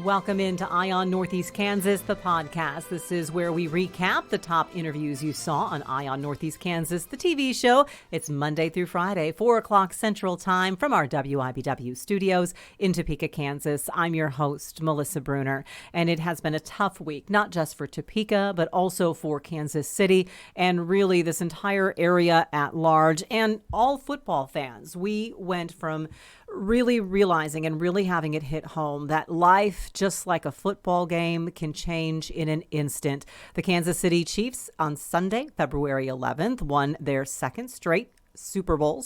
Welcome into Eye on Northeast Kansas, the podcast. This is where we recap the top interviews you saw on Eye on Northeast Kansas, the TV show. It's Monday through Friday, 4 o'clock Central Time from our WIBW studios in Topeka, Kansas. I'm your host, Melissa Bruner, and it has been a tough week, not just for Topeka, but also for Kansas City and really this entire area at large and all football fans. We went from really realizing and really having it hit home that life, just like a football game, can change in an instant. The Kansas City Chiefs on Sunday, February 11th, won their second straight Super Bowl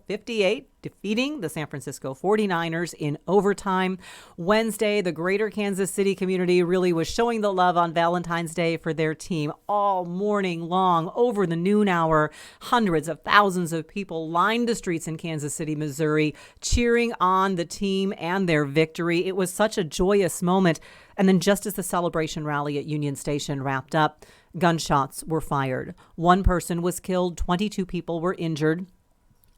58, defeating the San Francisco 49ers in overtime. Wednesday, the greater Kansas City community really was showing the love on Valentine's Day for their team all morning long. Over the noon hour, hundreds of thousands of people lined the streets in Kansas City, Missouri, cheering on the team and their victory. It was such a joyous moment. And then just as the celebration rally at Union Station wrapped up, gunshots were fired. One person was killed, 22 people were injured.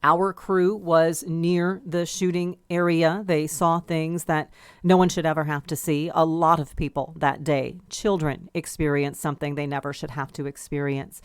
Our crew was near the shooting area. They saw things that no one should ever have to see. A lot of people that day, children, experienced something they never should have to experience.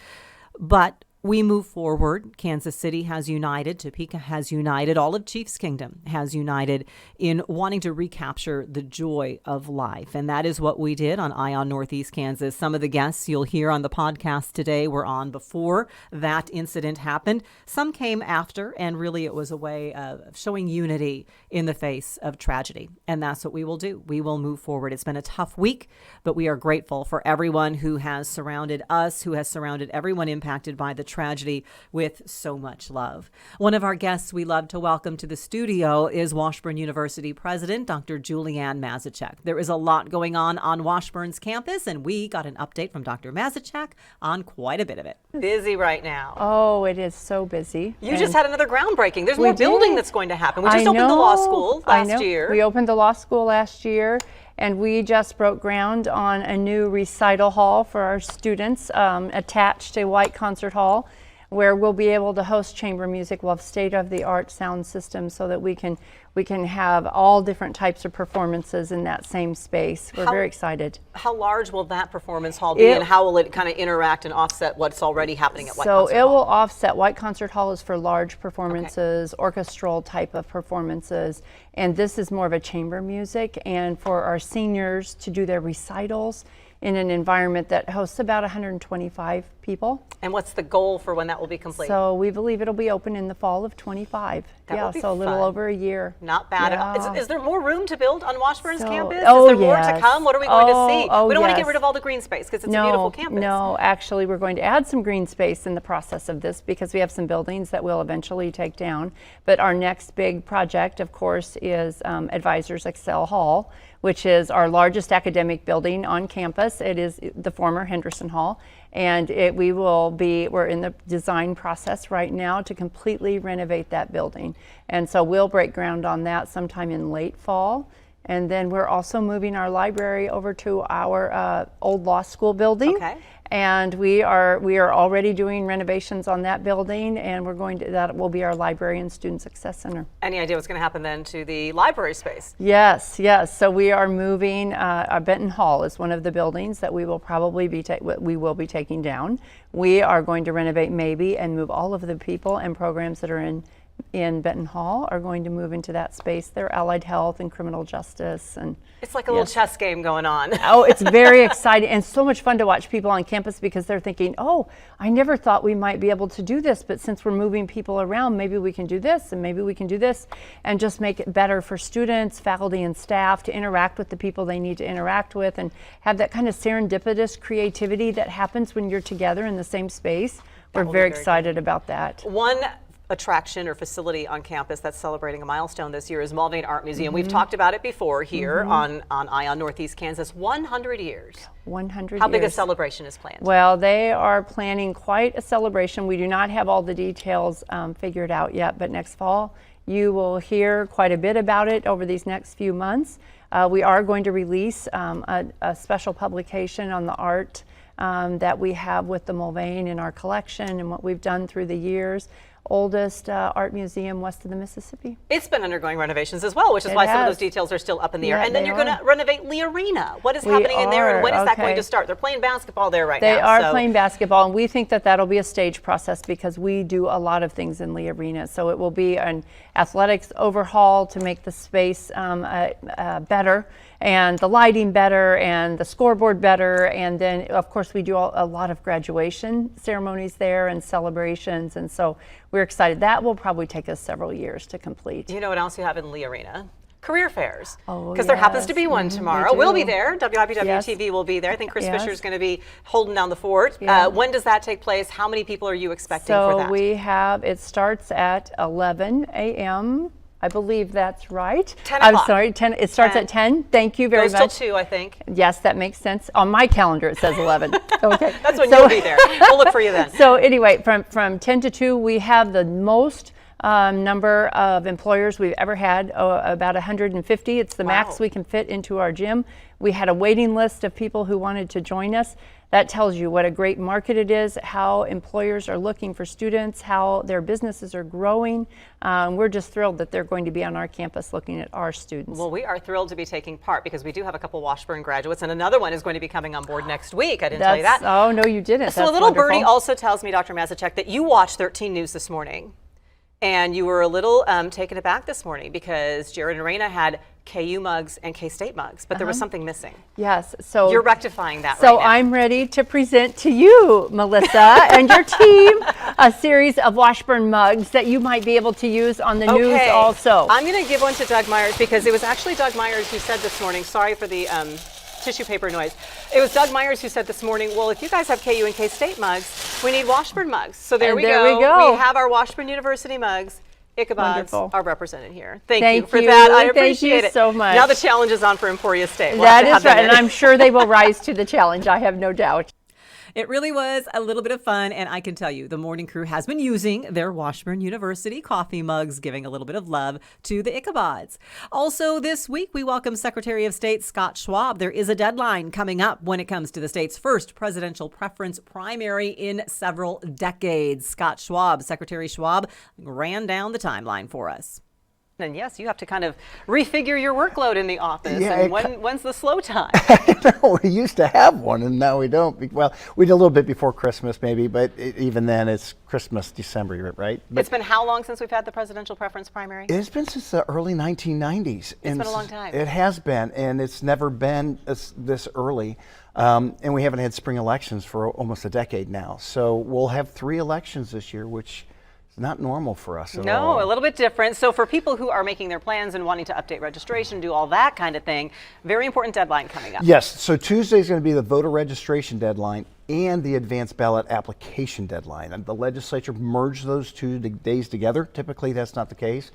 But we move forward. Kansas City has united. Topeka has united. All of Chiefs Kingdom has united in wanting to recapture the joy of life. And that is what we did on Eye on Northeast Kansas. Some of the guests you'll hear on the podcast today were on before that incident happened. Some came after, and really it was a way of showing unity in the face of tragedy. And that's what we will do. We will move forward. It's been a tough week, but we are grateful for everyone who has surrounded us, who has surrounded everyone impacted by the tragedy with so much love. One of our guests we love to welcome to the studio is Washburn University President Dr. JuliAnn Mazachek. There is a lot going on Washburn's campus, and we got an update from Dr. Mazachek on quite a bit of it. Busy right now. Oh, it is so busy. You just had another groundbreaking. There's more building that's going to happen. We just opened the law school last year. We opened the law school last year. And we just broke ground on a new recital hall for our students attached to White Concert Hall, where we'll be able to host chamber music. We'll have state-of-the-art sound system so that we can have all different types of performances in that same space. We're very excited. How large will that performance hall be, and how will it kind of interact and offset what's already happening at White Concert Hall? So it will offset. White Concert Hall is for large performances, orchestral type of performances, and this is more of a chamber music, and for our seniors to do their recitals in an environment that hosts about 125 people. And what's the goal for when that will be complete? So we believe it'll be open in the fall of 25. That will be so a little fun. Over a year. Not bad at all. Is there more room to build on Washburn's campus? Is Oh, there more to come? What are we going to see? We don't want to get rid of all the green space because it's a beautiful campus. No, actually we're going to add some green space in the process of this because we have some buildings that we'll eventually take down. But our next big project, of course, is Advisors Excel Hall, which is our largest academic building on campus. It is the former Henderson Hall. And we're in the design process right now to completely renovate that building. And so we'll break ground on that sometime in late fall. And then we're also moving our library over to our old law school building. Okay. And we are already doing renovations on that building, and that will be our library and student success center. Any idea what's going to happen then to the library space? Yes. So we are moving. Benton Hall is one of the buildings that we will probably be taking down. We are going to renovate maybe and move all of the people and programs that are in Benton Hall are going to move into that space. They're allied health and criminal justice, and it's like a little chess game going on. Oh, it's very exciting and so much fun to watch people on campus because they're thinking, oh, I never thought we might be able to do this, but since we're moving people around, maybe we can do this and maybe we can do this, and just make it better for students, faculty, and staff to interact with the people they need to interact with and have that kind of serendipitous creativity that happens when you're together in the same space. We're very excited about that. One attraction or facility on campus that's celebrating a milestone this year is Mulvane Art Museum. We've talked about it before here on Eye on Northeast Kansas. 100 years. 100 How years. big a celebration is planned? Well, they are planning quite a celebration. We do not have all the details figured out yet, but next fall you will hear quite a bit about it over these next few months. We are going to release a special publication on the art that we have with the Mulvane in our collection and what we've done through the years. oldest art museum west of the Mississippi. It's been undergoing renovations as well, which is why some of those details are still up in the air. And then you're going to renovate Lee Arena. What is happening in there, and when is that going to start? They're playing basketball there right now. They are playing basketball, and we think that that'll be a stage process because we do a lot of things in Lee Arena. So it will be an athletics overhaul to make the space better, and the lighting better, and the scoreboard better, and then of course we do a lot of graduation ceremonies there and celebrations, and so we're excited. That will probably take us several years to complete. You know what else you have in Lee Arena? Career fairs, because yes. there happens to be one tomorrow. We'll be there. WIBW Yes. TV will be there. I think Chris Yes. Fisher is going to be holding down the fort. Yeah. When does that take place? How many people are you expecting for that? So we have, it starts at 11 a.m. I believe that's right. 10 I'm o'clock. sorry, 10. It starts at 10. Thank you very Goes much. till 2, I think. Yes, that makes sense. On my calendar, it says 11. Okay. That's when you'll be there. We'll look for you then. So anyway, from 10 to 2, we have the most number of employers we've ever had, about 150. It's the max we can fit into our gym. We had a waiting list of people who wanted to join us. That tells you what a great market it is, how employers are looking for students, how their businesses are growing. We're just thrilled that they're going to be on our campus looking at our students. Well, we are thrilled to be taking part because we do have a couple Washburn graduates, and another one is going to be coming on board next week. I didn't tell you that. Oh, no, you didn't. So a little birdie also tells me, Dr. Mazachek, that you watched 13 News this morning, and you were a little taken aback this morning because Jared and Raina had KU mugs and K-State mugs, but there was something missing. Yes, so you're rectifying that so right now. I'm ready to present to you, Melissa, and your team a series of Washburn mugs that you might be able to use on the news also. I'm going to give one to Doug Myers because it was actually Doug Myers who said this morning, sorry for the tissue paper noise. It was Doug Myers who said this morning, well, if you guys have KU and K-State mugs, we need Washburn mugs. So there we go. We have our Washburn University mugs. Ichabods are represented here. Thank you for that. I appreciate it so much. Now the challenge is on for Emporia State. That is right, and I'm sure they will rise to the challenge. I have no doubt. It really was a little bit of fun, and I can tell you the morning crew has been using their Washburn University coffee mugs, giving a little bit of love to the Ichabods. Also this week, we welcome Secretary of State Scott Schwab. There is a deadline coming up when it comes to the state's first presidential preference primary in several decades. Scott Schwab, Secretary Schwab, ran down the timeline for us. And yes, you have to kind of refigure your workload in the office. Yeah, and when's the slow time? No, we used to have one, and now we don't. Well, we did a little bit before Christmas, maybe, but even then, it's Christmas, December, right? But it's been how long since we've had the presidential preference primary? It's been since the early 1990s. It's been a long time. It has been, and it's never been this early. And we haven't had spring elections for almost a decade now. So we'll have 3 elections this year, which not normal for us at all. No, a little bit different. So for people who are making their plans and wanting to update registration, do all that kind of thing, very important deadline coming up. Yes, so Tuesday is going to be the voter registration deadline and the advanced ballot application deadline. And the legislature merged those 2 days together. Typically, that's not the case.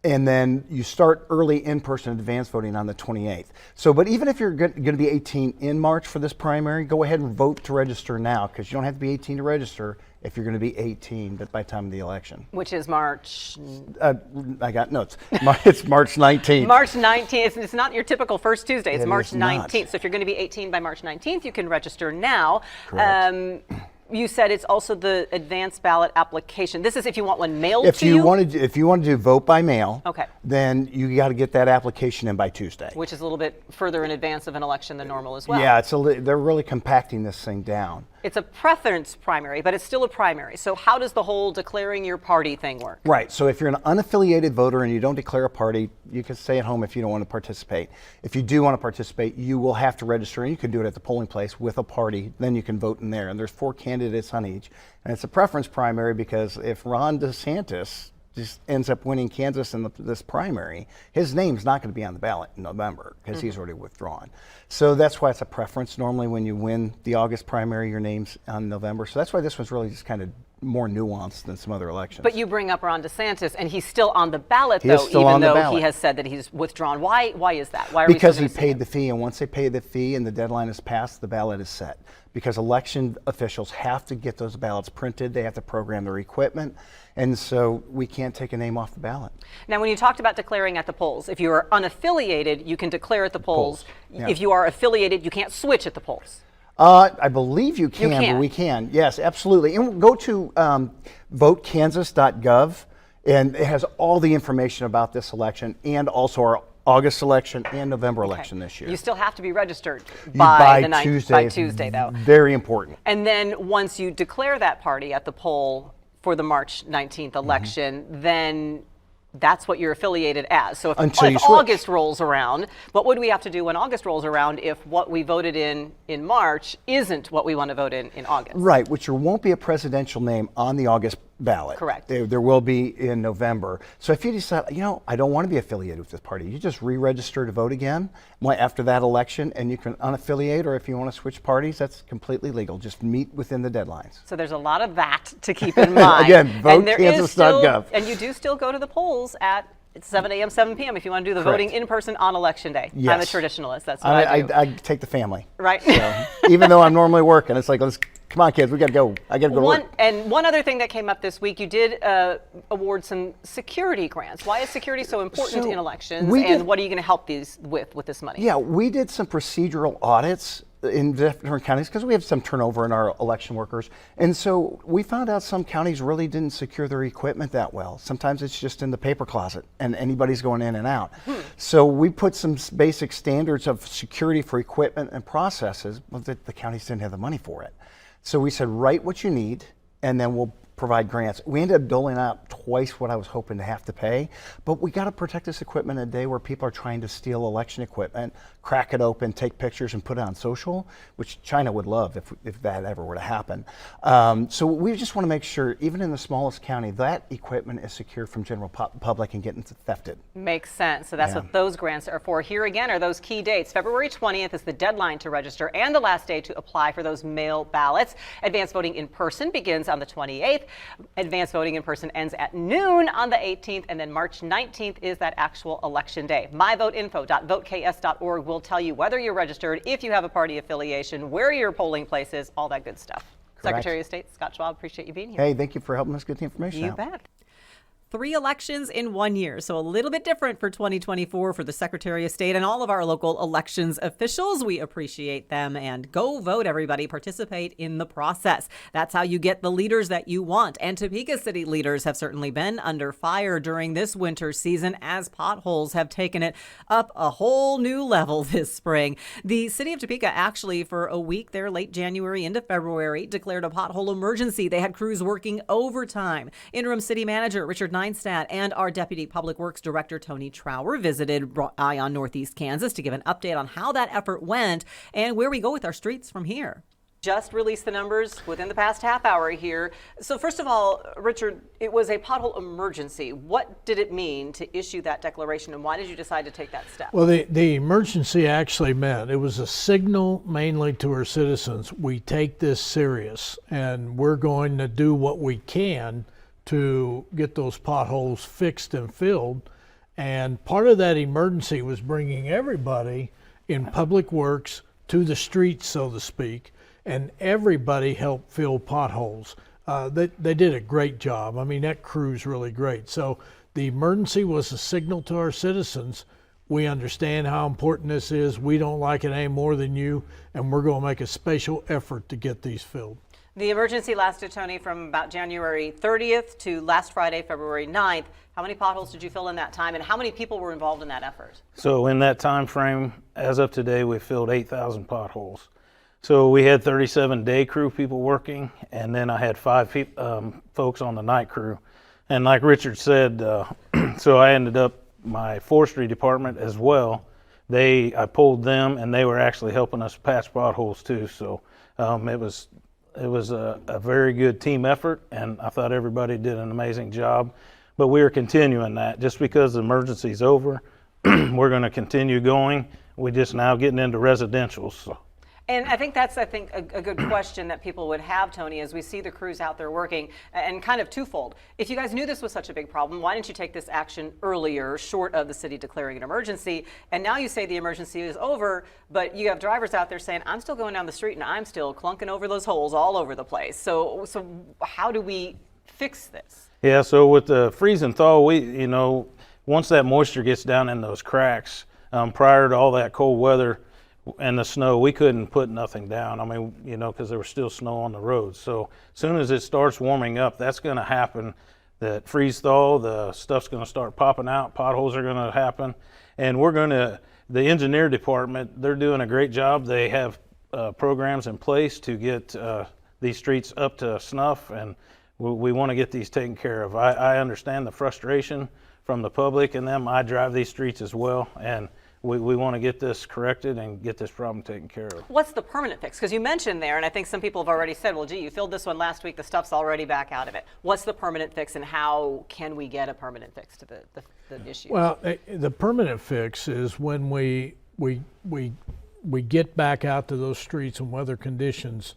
And then you start early in-person advance voting on the 28th. So, but even if you're going to be 18 in March for this primary, go ahead and vote to register now, because you don't have to be 18 to register if you're going to be 18 by the time of the election. Which is March? I got notes. It's March 19th. March 19th. It's not your typical first Tuesday. It's March 19th. Not. So if you're going to be 18 by March 19th, you can register now. Correct. You said it's also the advanced ballot application. This is if you want one mailed to you? If you want to vote by mail, okay, then you got to get that application in by Tuesday. Which is a little bit further in advance of an election than normal as well. Yeah, they're really compacting this thing down. It's a preference primary, but it's still a primary. So how does the whole declaring your party thing work? Right. So if you're an unaffiliated voter and you don't declare a party, you can stay at home if you don't want to participate. If you do want to participate, you will have to register, and you can do it at the polling place with a party. Then you can vote in there. And there's 4 candidates on each. And it's a preference primary because if Ron DeSantis just ends up winning Kansas in this primary, his name's not going to be on the ballot in November because he's already withdrawn. So that's why it's a preference. Normally when you win the August primary, your name's on November. So that's why this one's really just kind of more nuanced than some other elections. But you bring up Ron DeSantis, and he's still on the ballot, though, even though he has said that he's withdrawn. Why is that? Why are because we he paid the fee, and once they pay the fee and the deadline is passed, the ballot is set. Because election officials have to get those ballots printed, they have to program their equipment, and so we can't take a name off the ballot. Now, when you talked about declaring at the polls, if you are unaffiliated, you can declare at the polls. Yeah. If you are affiliated, you can't switch at the polls. I believe you can, can. but we can. Yes, absolutely. And go to votekansas.gov, and it has all the information about this election and also our August election and November election this year. You still have to be registered by the Tuesday. by Tuesday, though. Very important. And then once you declare that party at the poll for the March 19th election, then that's what you're affiliated as. So if August rolls around, what would we have to do when August rolls around if what we voted in March isn't what we want to vote in August? Right, which there won't be a presidential name on the August ballot. Correct. There will be in November. So if you decide, I don't want to be affiliated with this party, you just re-register to vote again after that election, and you can unaffiliate, or if you want to switch parties, that's completely legal. Just meet within the deadlines. So there's a lot of that to keep in mind. Again, votekansas.gov. And you do still go to the polls at 7 a.m., 7 p.m. if you want to do the voting in person on election day. Yes. I'm a traditionalist. That's what I do. I take the family. Right. So, even though I'm normally working, it's like, come on, kids, we got to go. I got to go to work. And one other thing that came up this week, you did award some security grants. Why is security so important in elections? And what are you going to help these with this money? Yeah, we did some procedural audits in different counties because we have some turnover in our election workers. And so we found out some counties really didn't secure their equipment that well. Sometimes it's just in the paper closet and anybody's going in and out. So we put some basic standards of security for equipment and processes, but the counties didn't have the money for it. So we said, write what you need, and then we'll provide grants. We ended up doling out twice what I was hoping to have to pay, but we got to protect this equipment in a day where people are trying to steal election equipment, crack it open, take pictures, and put it on social, which China would love if that ever were to happen. So we just want to make sure, even in the smallest county, that equipment is secure from general public and getting thefted. Makes sense. So that's what those grants are for. Here again are those key dates. February 20th is the deadline to register and the last day to apply for those mail ballots. Advanced voting in person begins on the 28th. Advanced voting in person ends at noon on the 18th, and then March 19th is that actual election day. myvoteinfo.voteks.org will tell you whether you're registered, if you have a party affiliation, where your polling place is, all that good stuff. Correct. Secretary of State Scott Schwab, appreciate you being here. Hey, thank you for helping us get the information You out. bet. 3 elections in 1 year, so a little bit different for 2024 for the Secretary of State and all of our local elections officials. We appreciate them, and go vote, everybody. Participate in the process. That's how you get the leaders that you want. And Topeka City leaders have certainly been under fire during this winter season as potholes have taken it up a whole new level this spring. The city of Topeka actually, for a week there, late January into February, declared a pothole emergency. They had crews working overtime. Interim City Manager Richard Nienstedt and our Deputy Public Works Director Tony Trower visited Ion Northeast Kansas to give an update on how that effort went and where we go with our streets from here. Just released the numbers within the past half hour here. So first of all, Richard, it was a pothole emergency. What did it mean to issue that declaration, and why did you decide to take that step? Well, the emergency actually meant it was a signal mainly to our citizens. We take this serious, and we're going to do what we can to get those potholes fixed and filled. And part of that emergency was bringing everybody in public works to the streets, so to speak, and everybody helped fill potholes. They did a great job. I mean, that crew's really great. So the emergency was a signal to our citizens. We understand how important this is. We don't like it any more than you, and we're going to make a special effort to get these filled. The emergency lasted, Tony, from about January 30th to last Friday, February 9th. How many potholes did you fill in that time, and how many people were involved in that effort? So in that time frame, as of today, we filled 8,000 potholes. So we had 37 day crew people working, and then I had 5 folks on the night crew. And like Richard said, so I ended up my forestry department as well. I pulled them, and they were actually helping us patch potholes too. So it was a very good team effort, and I thought everybody did an amazing job. But we are continuing that. Just because the emergency is over, we're going to continue going. We're just now getting into residential. So. And I think that's a good question that people would have, Tony, as we see the crews out there working, and kind of twofold. If you guys knew this was such a big problem, why didn't you take this action earlier, short of the city declaring an emergency? And now you say the emergency is over, but you have drivers out there saying, I'm still going down the street and I'm still clunking over those holes all over the place. So how do we fix this? Yeah, so with the freeze and thaw, once that moisture gets down in those cracks, prior to all that cold weather, and the snow, we couldn't put nothing down. I mean, you know, because there was still snow on the roads. So as soon as it starts warming up, that's going to happen. That freeze thaw, the stuff's going to start popping out, potholes are going to happen. And the engineer department, they're doing a great job. They have programs in place to get these streets up to snuff, and we want to get these taken care of. I understand the frustration from the public and them. I drive these streets as well, and we want to get this corrected and get this problem taken care of. What's the permanent fix? Because you mentioned there, and I think some people have already said, well, gee, you filled this one last week, the stuff's already back out of it. What's the permanent fix, and how can we get a permanent fix to the issue? Well, the permanent fix is when we get back out to those streets and weather conditions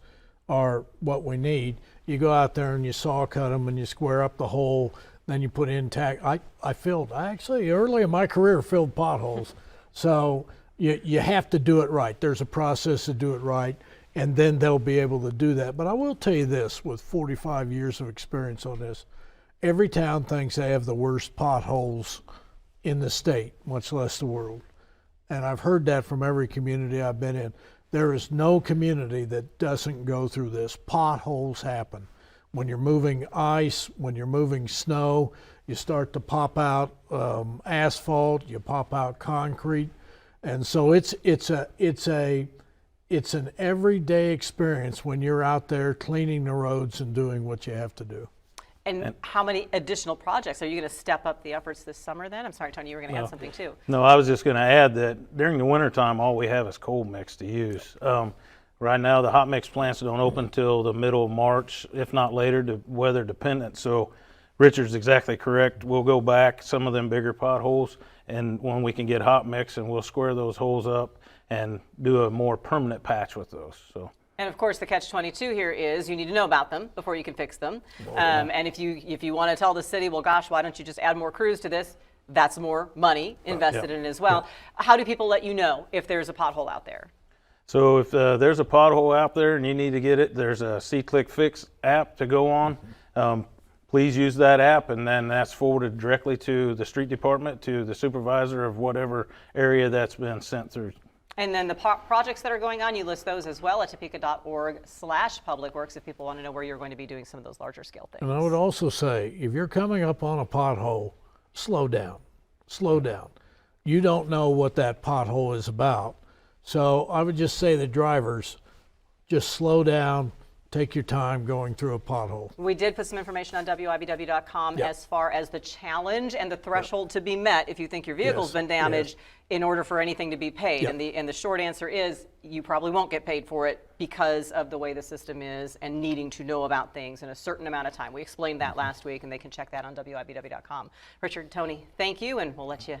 are what we need. You go out there and you saw cut them and you square up the hole, then you put in tack. I actually early in my career filled potholes. So you have to do it right. There's a process to do it right, and then they'll be able to do that. But I will tell you this, with 45 years of experience on this, every town thinks they have the worst potholes in the state, much less the world. And I've heard that from every community I've been in. There is no community that doesn't go through this. Potholes happen. When you're moving ice, when you're moving snow, you start to pop out asphalt, you pop out concrete. And so it's an everyday experience when you're out there cleaning the roads and doing what you have to do. And how many additional projects? Are you going to step up the efforts this summer then? I'm sorry, Tony, you were going to add something too. No, I was just going to add that during the wintertime, all we have is cold mix to use. Right now, the hot mix plants don't open till the middle of March, if not later, weather dependent. So Richard's exactly correct. We'll go back some of them bigger potholes, and when we can get hot mix, and we'll square those holes up and do a more permanent patch with those. So. And of course, the catch-22 here is you need to know about them before you can fix them. And if you want to tell the city, well, gosh, why don't you just add more crews to this? That's more money invested in it as well. How do people let you know if there's a pothole out there? So if there's a pothole out there and you need to get it, there's a C-Click Fix app to go on. Please use that app, and then that's forwarded directly to the street department, to the supervisor of whatever area that's been sent through. And then the projects that are going on, you list those as well at topeka.org/publicworks if people want to know where you're going to be doing some of those larger scale things. And I would also say, if you're coming up on a pothole, slow down. Slow down. You don't know what that pothole is about. So I would just say to drivers, just slow down, take your time going through a pothole. We did put some information on WIBW.com as far as the challenge and the threshold to be met if you think your vehicle's been damaged in order for anything to be paid. And the short answer is you probably won't get paid for it because of the way the system is and needing to know about things in a certain amount of time. We explained that last week, and they can check that on WIBW.com. Richard, Tony, thank you, and we'll let you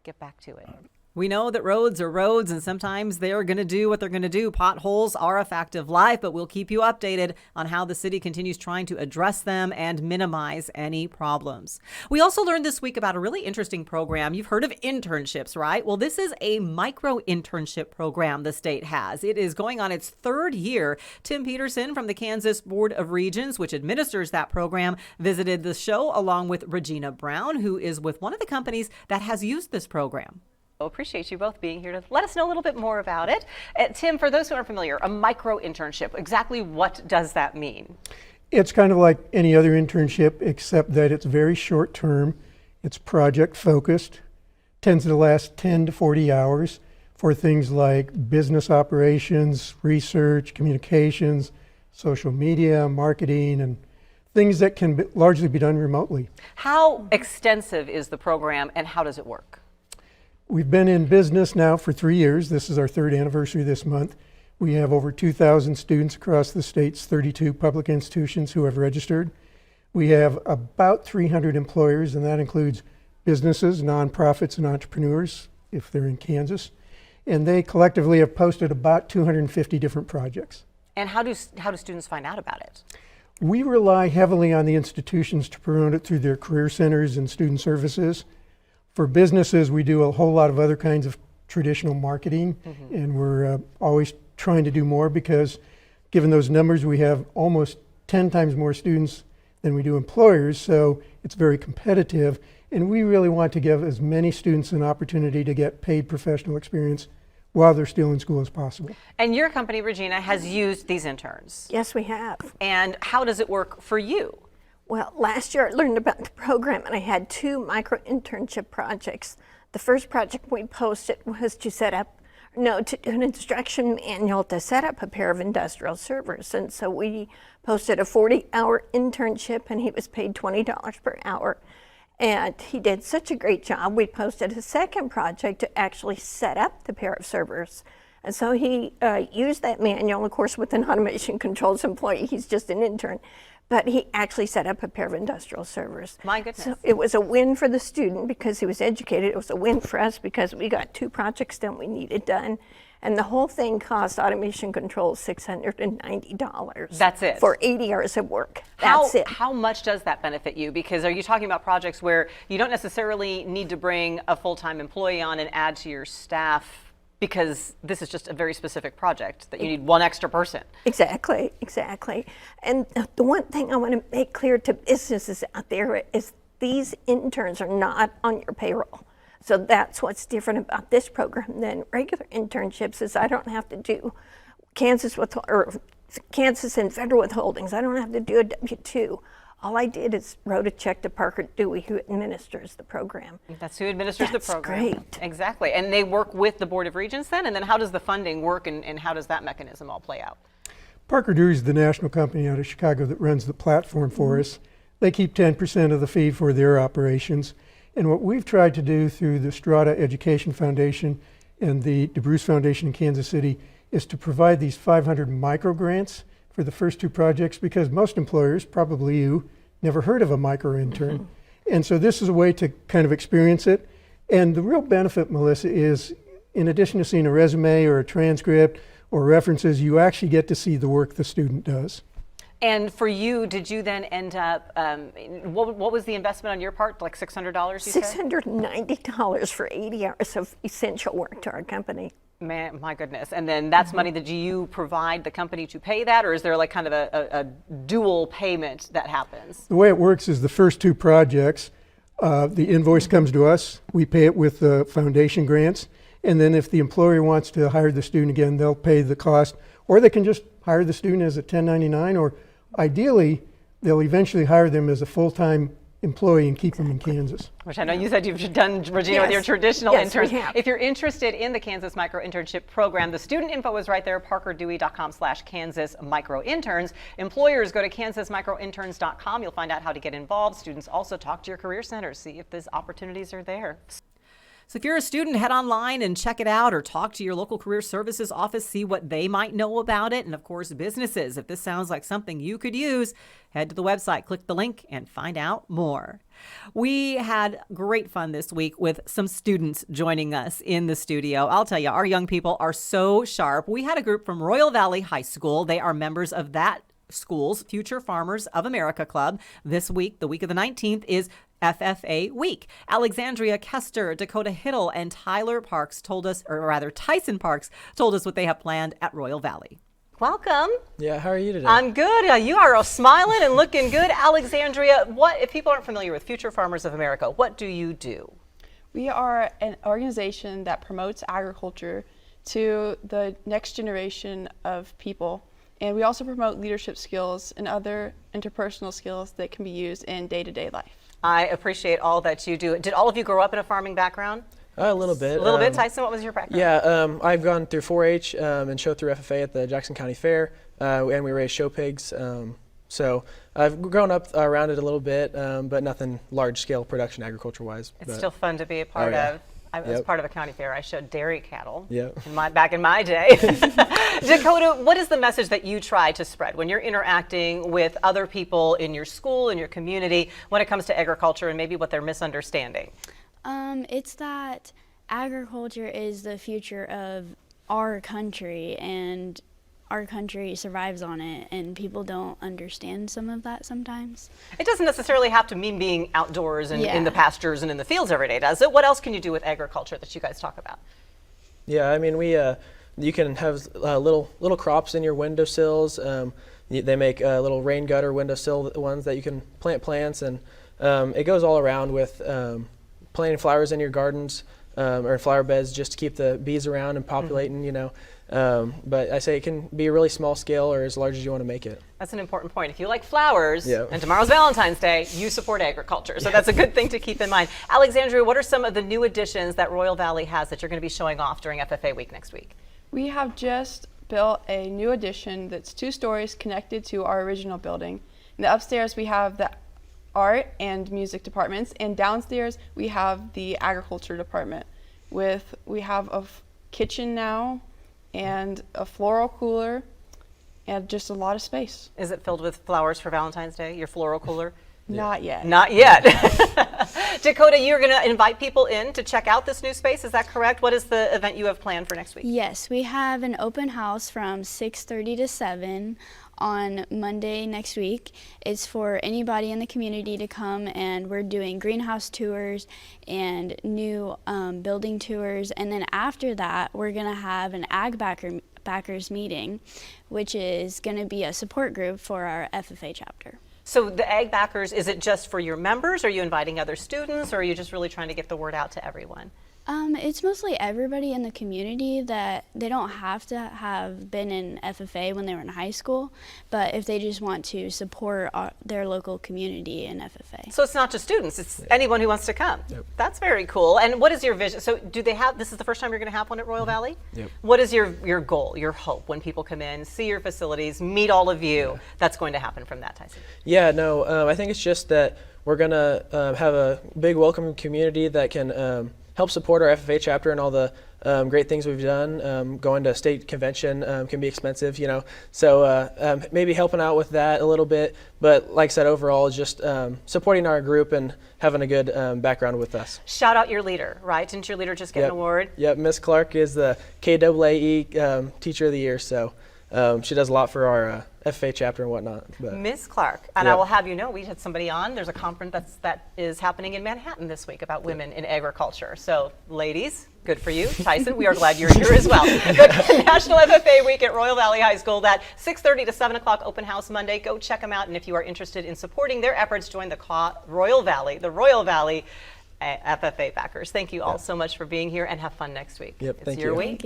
get back to it. We know that roads are roads, and sometimes they're going to do what they're going to do. Potholes are a fact of life, but we'll keep you updated on how the city continues trying to address them and minimize any problems. We also learned this week about a really interesting program. You've heard of internships, right? Well, this is a micro-internship program the state has. It is going on its third year. Tim Peterson from the Kansas Board of Regents, which administers that program, visited the show along with Regina Brown, who is with one of the companies that has used this program. Appreciate you both being here to let us know a little bit more about it. Tim, for those who aren't familiar, a micro-internship, exactly what does that mean? It's kind of like any other internship, except that it's very short term. It's project focused, tends to last 10 to 40 hours for things like business operations, research, communications, social media, marketing, and things that can largely be done remotely. How extensive is the program, and how does it work? We've been in business now for 3 years. This is our third anniversary this month. We have over 2,000 students across the state's 32 public institutions who have registered. We have about 300 employers, and that includes businesses, nonprofits, and entrepreneurs, if they're in Kansas. And they collectively have posted about 250 different projects. And how do students find out about it? We rely heavily on the institutions to promote it through their career centers and student services. For businesses, we do a whole lot of other kinds of traditional marketing, and we're always trying to do more because given those numbers, we have almost 10 times more students than we do employers, so it's very competitive, and we really want to give as many students an opportunity to get paid professional experience while they're still in school as possible. And your company, Regina, has used these interns. Yes, we have. And how does it work for you? Well, last year I learned about the program and I had 2 micro-internship projects. The first project we posted was to do an instruction manual to set up a pair of industrial servers. And so we posted a 40-hour internship and he was paid $20 per hour. And he did such a great job. We posted a second project to actually set up the pair of servers. And so he used that manual, of course, with an automation controls employee. He's just an intern. But he actually set up a pair of industrial servers. My goodness. So it was a win for the student because he was educated. It was a win for us because we got 2 projects done we needed done. And the whole thing cost automation controls $690. That's it. For 80 hours of work. That's it. How much does that benefit you? Because are you talking about projects where you don't necessarily need to bring a full-time employee on and add to your staff, because this is just a very specific project that you need 1 extra person? Exactly. And the one thing I want to make clear to businesses out there is these interns are not on your payroll. So that's what's different about this program than regular internships, is I don't have to do Kansas and federal withholdings. I don't have to do a W-2. All I did is wrote a check to Parker Dewey, who administers the program. That's who administers the program. That's great. Exactly. And they work with the Board of Regents then? And then how does the funding work and how does that mechanism all play out? Parker Dewey is the national company out of Chicago that runs the platform for us. They keep 10% of the fee for their operations. And what we've tried to do through the Strata Education Foundation and the DeBruce Foundation in Kansas City is to provide these 500 micro grants for the first 2 projects, because most employers, probably you, never heard of a micro intern. And so this is a way to kind of experience it. And the real benefit, Melissa, is in addition to seeing a resume or a transcript or references, you actually get to see the work the student does. And for you, did you then end up, what was the investment on your part? Like $600, you said? $690 for 80 hours of essential work to our company. Man, my goodness. And then that's money that you provide the company to pay that, or is there like kind of a dual payment that happens? The way it works is the first 2 projects, the invoice comes to us, we pay it with the foundation grants, and then if the employer wants to hire the student again, they'll pay the cost, or they can just hire the student as a 1099, or ideally, they'll eventually hire them as a full-time employee and keep them in Kansas. Which I know you said you've done, Regina, Yes. with your traditional Yes, we interns. have. If you're interested in the Kansas Micro Internship Program, the student info is right there, parkerdewey.com/Kansas Micro Interns. Employers, go to kansasmicrointerns.com. You'll find out how to get involved. Students also talk to your career centers, see if those opportunities are there. So if you're a student, head online and check it out, or talk to your local career services office, see what they might know about it. And of course, businesses, if this sounds like something you could use, head to the website, click the link, and find out more. We had great fun this week with some students joining us in the studio. I'll tell you, our young people are so sharp. We had a group from Royal Valley High School. They are members of that school's Future Farmers of America Club. This week, the week of the 19th, is FFA week. Alexandria Kester, Dakota Hiddle, and Tyson Parks told us what they have planned at Royal Valley. Welcome. Yeah, how are you today? I'm good. You are smiling and looking good. Alexandria, if people aren't familiar with Future Farmers of America, what do you do? We are an organization that promotes agriculture to the next generation of people. And we also promote leadership skills and other interpersonal skills that can be used in day-to-day life. I appreciate all that you do. Did all of you grow up in a farming background? A little bit. A little bit. Tyson, what was your background? Yeah, I've gone through 4-H and show through FFA at the Jackson County Fair, and we raise show pigs. So I've grown up around it a little bit, but nothing large-scale production agriculture-wise. It's still fun to be a part of. I was part of a county fair. I showed dairy cattle back in my day. Dakota, what is the message that you try to spread when you're interacting with other people in your school, in your community, when it comes to agriculture and maybe what they're misunderstanding? It's that agriculture is the future of our country, and our country survives on it, and people don't understand some of that sometimes. It doesn't necessarily have to mean being outdoors and in the pastures and in the fields every day, does it? What else can you do with agriculture that you guys talk about? Yeah, I mean, you can have little crops in your windowsills. They make little rain gutter windowsill ones that you can plant plants, and it goes all around with planting flowers in your gardens. or in flower beds just to keep the bees around and populating, you know. But I say it can be a really small scale or as large as you want to make it. That's an important point. If you like flowers, Yeah. and tomorrow's Valentine's Day, you support agriculture. So that's a good thing to keep in mind. Alexandria, what are some of the new additions that Royal Valley has that you're going to be showing off during FFA week next week? We have just built a new addition that's 2 stories connected to our original building. In the upstairs, we have the art and music departments, and downstairs we have the agriculture department. We have a kitchen now, and a floral cooler, and just a lot of space. Is it filled with flowers for Valentine's Day, your floral cooler? Not yet. Not yet. Dakota, you're going to invite people in to check out this new space, is that correct? What is the event you have planned for next week? Yes, we have an open house from 6:30 to 7 on Monday next week. It's for anybody in the community to come, and we're doing greenhouse tours and new building tours. And then after that, we're going to have an ag backers meeting, which is going to be a support group for our FFA chapter. So the ag backers, is it just for your members? Are you inviting other students, or are you just really trying to get the word out to everyone? It's mostly everybody in the community that they don't have to have been in FFA when they were in high school, but if they just want to support their local community in FFA. So it's not just students, it's anyone who wants to come. Yep. That's very cool. And what is your vision? So do they have, this is the first time you're going to have one at Royal Valley? Yep. What is your goal, your hope when people come in, see your facilities, meet all of you, that's going to happen from that, Tyson? Yeah, no, I think it's just that we're going to have a big welcoming community that can help support our FFA chapter and all the great things we've done. Going to state convention can be expensive, you know, so maybe helping out with that a little bit. But like I said, overall, just supporting our group and having a good background with us. Shout out your leader, right? Didn't your leader just get an award? Yep, Miss Clark is the KAAE Teacher of the Year, so she does a lot for our FFA chapter and whatnot. Miss Clark, and I will have you know, we had somebody on. There's a conference that is happening in Manhattan this week about women in agriculture. So, ladies, good for you. Tyson, we are glad you're here as well. The National FFA Week at Royal Valley High School, that 6:30 to 7 o'clock open house Monday. Go check them out, and if you are interested in supporting their efforts, join the Royal Valley FFA backers. Thank you all so much for being here, and have fun next week. Yep, it's thank your you. week.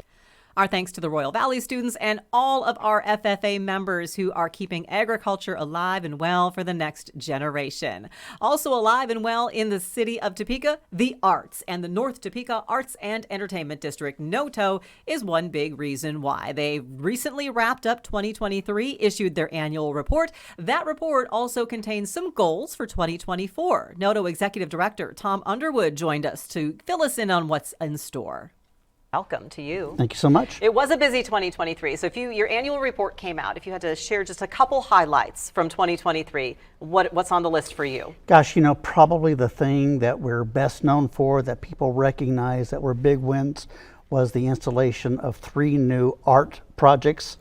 Our thanks to the Royal Valley students and all of our FFA members who are keeping agriculture alive and well for the next generation. Also alive and well in the city of Topeka, the arts. And the North Topeka Arts and Entertainment District, NOTO, is one big reason why. They recently wrapped up 2023, issued their annual report. That report also contains some goals for 2024. NOTO Executive Director Tom Underwood joined us to fill us in on what's in store. Welcome to you. Thank you so much. It was a busy 2023. So if your annual report came out, if you had to share just a couple highlights from 2023, what's on the list for you? Gosh, you know, probably the thing that we're best known for, that people recognize that were big wins, was the installation of 3 new art projects,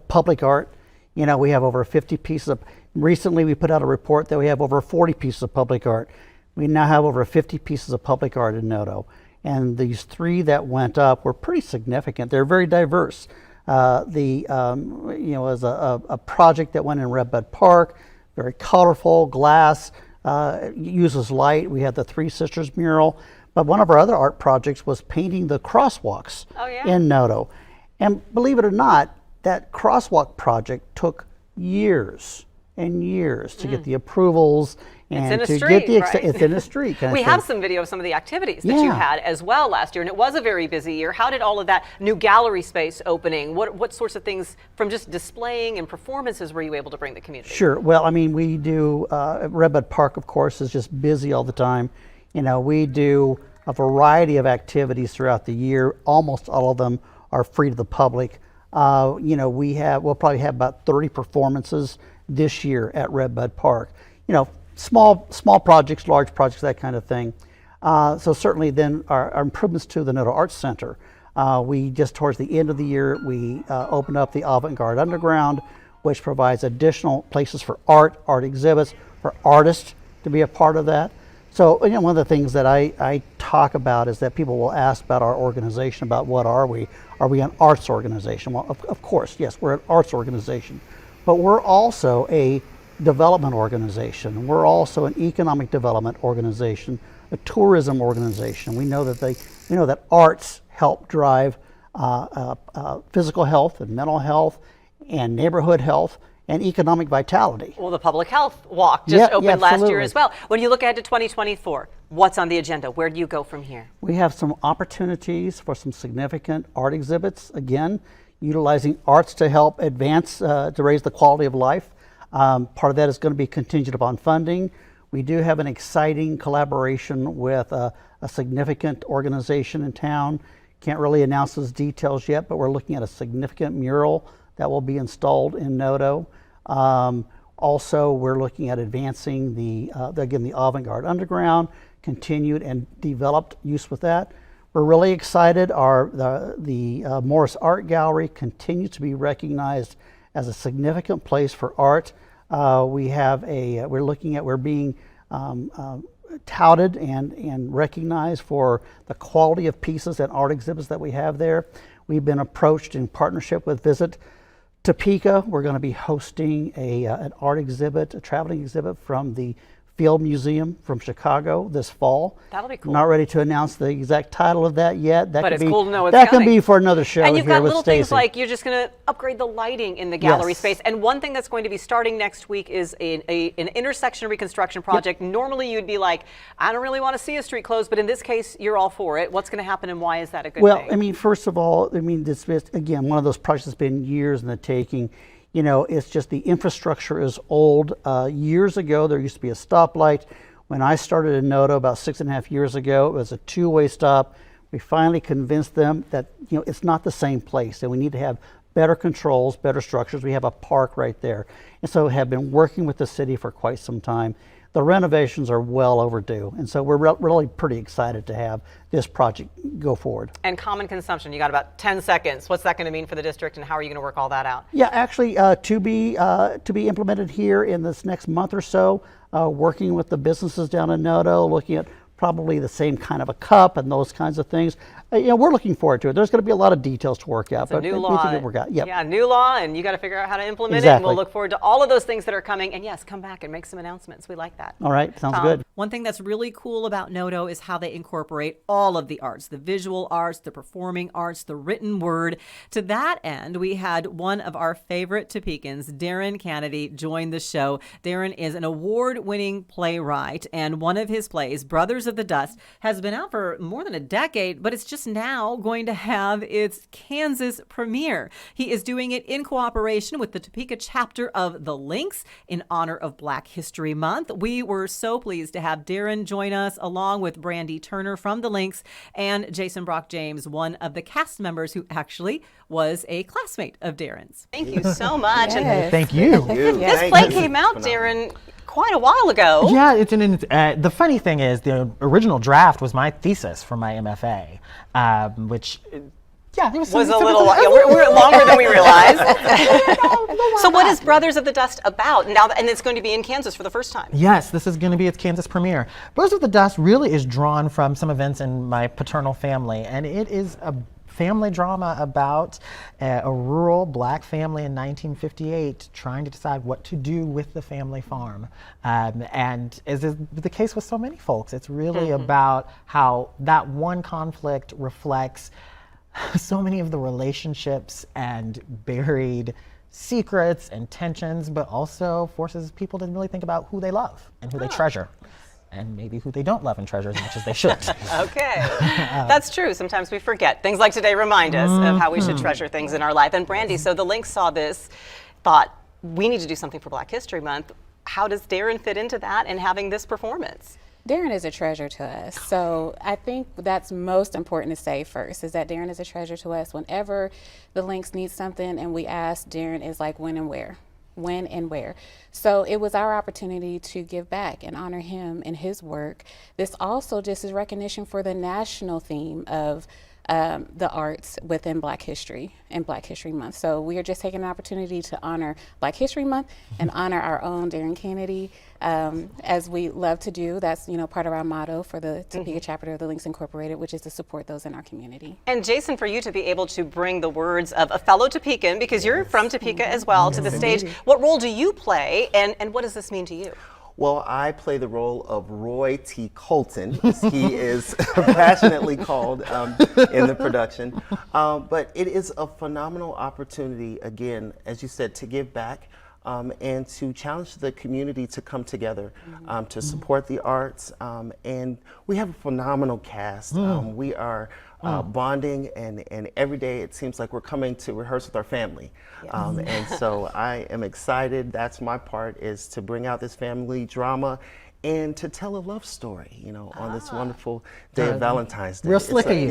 public art. You know, we have over 50 pieces of, recently we put out a report that we have over 40 pieces of public art. We now have over 50 pieces of public art in NOTO. And these 3 that went up were pretty significant. They're very diverse. You know, was a project that went in Redbud Park, very colorful, glass, uses light. We had the Three Sisters mural. But one of our other art projects was painting the crosswalks in NOTO. And believe it or not, that crosswalk project took years and years to get the approvals and it's in a to street, get the right? It's in a street. We have some video of some of the activities that you had as well last year, and it was a very busy year. How did all of that new gallery space opening, what sorts of things from just displaying and performances were you able to bring the community? Sure. Well, I mean, we do, Redbud Park, of course, is just busy all the time. You know, we do a variety of activities throughout the year. Almost all of them are free to the public. You know, we'll probably have about 30 performances this year at Redbud Park. You know, small projects, large projects, that kind of thing. So certainly then our improvements to the NOTO Arts Center. We just towards the end of the year, we opened up the Avant-Garde Underground, which provides additional places for art exhibits, for artists to be a part of that. So, you know, one of the things that I talk about is that people will ask about our organization, about what are we? Are we an arts organization? Well, of course, yes, we're an arts organization, but we're also a development organization. We're also an economic development organization, a tourism organization. We know that arts help drive physical health and mental health and neighborhood health and economic vitality. Well, the public health walk just opened last year as well. When you look ahead to 2024, what's on the agenda? Where do you go from here? We have some opportunities for some significant art exhibits, again, utilizing arts to help advance, to raise the quality of life. Part of that is going to be contingent upon funding. We do have an exciting collaboration with a significant organization in town. Can't really announce those details yet, but we're looking at a significant mural that will be installed in NOTO. Also, we're looking at advancing the avant-garde underground, continued and developed use with that. We're really excited. The Morris Art Gallery continues to be recognized as a significant place for art. We're being touted and recognized for the quality of pieces and art exhibits that we have there. We've been approached in partnership with Visit Topeka. We're going to be hosting an art exhibit, a traveling exhibit from the Field Museum from Chicago this fall. That'll be cool. Not ready to announce the exact title of that yet. But it's cool to know it's that coming. can be for another show. And you've got little things Stacy. like you're just going to upgrade the lighting in the gallery Yes. space. And one thing that's going to be starting next week is an intersection reconstruction project. Yep. Normally you'd be like, I don't really want to see a street closed, but in this case, you're all for it. What's going to happen and why is that a good thing? Well, I mean, first of all, this is, again, one of those projects that's been years in the taking. You know, it's just the infrastructure is old. Years ago, there used to be a stoplight. When I started in NOTO about 6.5 years ago, it was a two-way stop. We finally convinced them that, you know, it's not the same place and we need to have better controls, better structures. We have a park right there. And so have been working with the city for quite some time. The renovations are well overdue. And so we're really pretty excited to have this project go forward. And common consumption, you got about 10 seconds. What's that going to mean for the district and how are you going to work all that out? Yeah, actually to be implemented here in this next month or so, working with the businesses down in NOTO, looking at probably the same kind of a cup and those kinds of things. You know, we're looking forward to it. There's going to be a lot of details to work out, It's but a new we law. think it'll work out. Yep. Yeah, new law, and you got to figure out how to implement it. Exactly. And we'll look forward to all of those things that are coming. And yes, come back and make some announcements. We like that. All right, sounds good. One thing that's really cool about NOTO is how they incorporate all of the arts, the visual arts, the performing arts, the written word. To that end, we had one of our favorite Topekans, Darren Kennedy, join the show. Darren is an award-winning playwright, and one of his plays, Brothers of the Dust, has been out for more than a decade, but it's just now going to have its Kansas premiere. He is doing it in cooperation with the Topeka chapter of the Lynx in honor of Black History Month. We were so pleased to have Darren join us along with Brandy Turner from the Lynx and Jason Brock James, one of the cast members who actually was a classmate of Darren's. Thank you so much. Yes. And Thank you. this play came out, Darren, quite a while ago. Yeah, the funny thing is the original draft was my thesis for my MFA, which, yeah, it was a little while. Yeah, we're longer than we realized. So what is Brothers of the Dust about now? And it's going to be in Kansas for the first time. Yes, this is going to be its Kansas premiere. Brothers of the Dust really is drawn from some events in my paternal family, and it is a family drama about a rural Black family in 1958 trying to decide what to do with the family farm. And as is the case with so many folks, it's really about how that one conflict reflects so many of the relationships and buried secrets and tensions, but also forces people to really think about who they love and who they treasure. And maybe who they don't love and treasure as much as they should. Okay, that's true. Sometimes we forget. Things like today remind us of how we should treasure things in our life. And Brandy, so the Lynx saw this, thought, we need to do something for Black History Month. How does Darren fit into that and having this performance? Darren is a treasure to us. So I think that's most important to say first, is that Darren is a treasure to us. Whenever the Lynx needs something and we ask, Darren is like, when and where? When and where. So it was our opportunity to give back and honor him and his work. This also just is recognition for the national theme of the arts within Black History and Black History Month. So we are just taking an opportunity to honor Black History Month and honor our own Darren Kennedy, as we love to do. That's, you know, part of our motto for the Topeka chapter of the Links Incorporated, which is to support those in our community. And Jason, for you to be able to bring the words of a fellow Topekan, because you're from Topeka as well, to the stage, what role do you play, and what does this mean to you? Well, I play the role of Roy T. Colton, as he is passionately called in the production. But it is a phenomenal opportunity, again, as you said, to give back and to challenge the community to come together to support the arts. And we have a phenomenal cast. We are bonding, and every day it seems like we're coming to rehearse with our family. And so I am excited. That's my part, is to bring out this family drama and to tell a love story, you know, on this wonderful day of Valentine's Day. Real slick of you.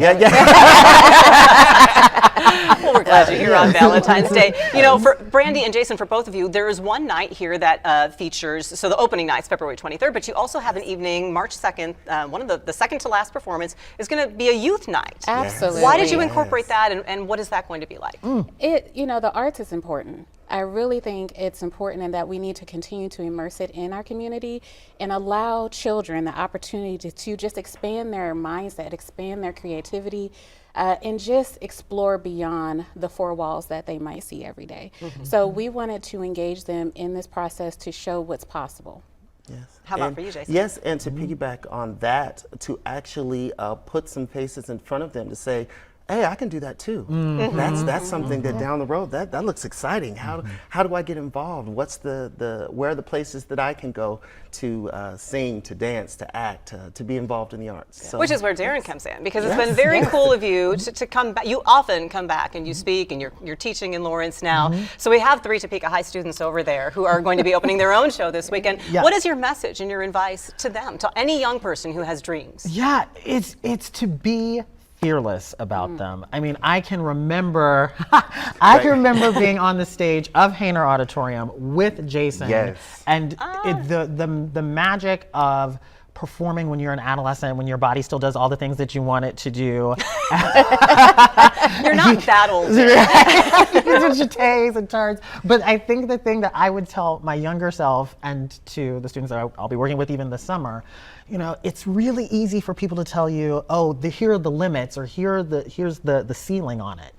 Well, we're glad you're here on Valentine's Day. You know, for Brandy and Jason, for both of you, there is one night here that features, so the opening night's February 23rd, but you also have an evening, March 2nd, one of the second to last performance is going to be a youth night. Absolutely. Why did you incorporate that, and what is that going to be like? You know, the arts is important. I really think it's important, and that we need to continue to immerse it in our community and allow children the opportunity to just expand their mindset, expand their creativity, and just explore beyond the four walls that they might see every day. So we wanted to engage them in this process to show what's possible. Yes. How about for you, Jason? Yes, and to piggyback on that, to actually put some faces in front of them to say, hey, I can do that too. That's something that down the road, that looks exciting. How do I get involved? What's where are the places that I can go to sing, to dance, to act, to be involved in the arts? So, which is where Darren comes in, because it's been very cool of you to come back. You often come back and you speak, and you're teaching in Lawrence now. So we have 3 Topeka High students over there who are going to be opening their own show this weekend. What is your message and your advice to them, to any young person who has dreams? Yeah, it's to be fearless about them. I mean, I can remember being on the stage of Hainer Auditorium with Jason, and the magic of performing when you're an adolescent, when your body still does all the things that you want it to do. You're not that old. Jetés and turns. But I think the thing that I would tell my younger self, and to the students that I'll be working with even this summer, you know, it's really easy for people to tell you, oh, here are the limits, or here's the ceiling on it.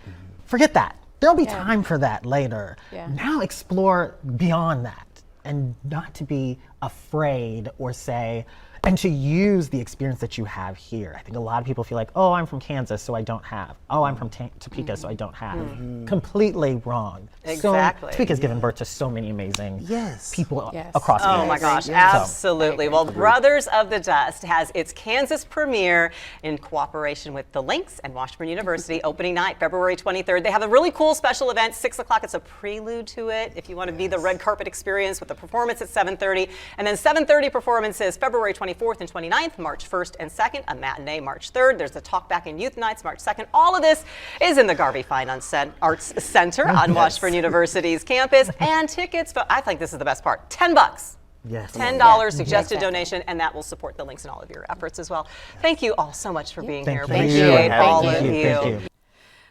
Forget that. There'll be time for that later. Now explore beyond that, and not to be afraid or say, and to use the experience that you have here. I think a lot of people feel like, oh, I'm from Kansas, so I don't have. Oh, I'm from Topeka, so I don't have. Completely wrong. Exactly. So, Topeka's given birth to so many amazing people across Oh Kansas. my gosh, absolutely. Well, Brothers of the Dust has its Kansas premiere in cooperation with The Links and Washburn University, opening night, February 23rd. They have a really cool special event, 6 o'clock. It's a prelude to it, if you want to be the red carpet experience, with the performance at 7:30. And then 7:30 performances, February 24th and 29th, March 1st and 2nd, a matinee March 3rd. There's the Talkback and Youth Nights March 2nd. All of this is in the Garvey Fine Arts Center on Washburn University's campus. And tickets, but I think this is the best part, $10. Yes. $10 suggested donation, and that will support the Links in all of your efforts as well. Thank you all so much for being here. Appreciate all of you.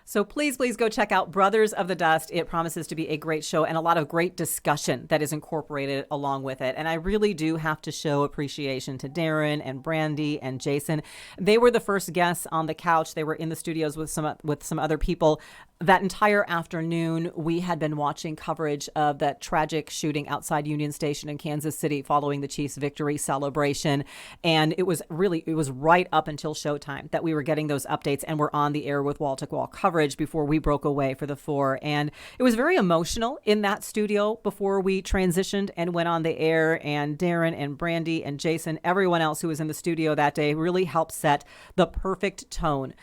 So please go check out Brothers of the Dust. It promises to be a great show and a lot of great discussion that is incorporated along with it. And I really do have to show appreciation to Darren and Brandy and Jason. They were the first guests on the couch. They were in the studios with some other people. That entire afternoon, we had been watching coverage of that tragic shooting outside Union Station in Kansas City following the Chiefs' victory celebration. And it was right up until showtime that we were getting those updates, and we're on the air with wall-to-wall coverage before we broke away for the 4. And it was very emotional in that studio before we transitioned and went on the air. And Darren and Brandy and Jason, everyone else who was in the studio that day, really helped set the perfect tone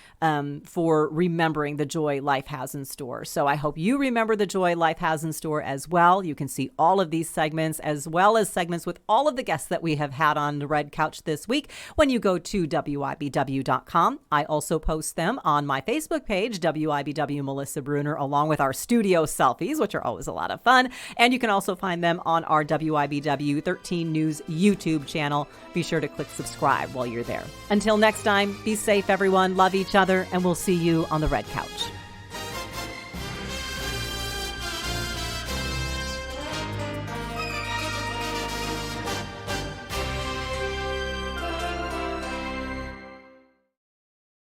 for remembering the joy life has in store. So I hope you remember the joy life has in store as well. You can see all of these segments, as well as segments with all of the guests that we have had on the Red Couch this week, when you go to WIBW.com. I also post them on my Facebook page, WIBW Melissa Bruner, along with our studio selfies, which are always a lot of fun. And you can also find them on our WIBW 13 News YouTube channel. Be sure to click subscribe while you're there. Until next time, be safe, everyone. Love each other, and we'll see you on the Red Couch.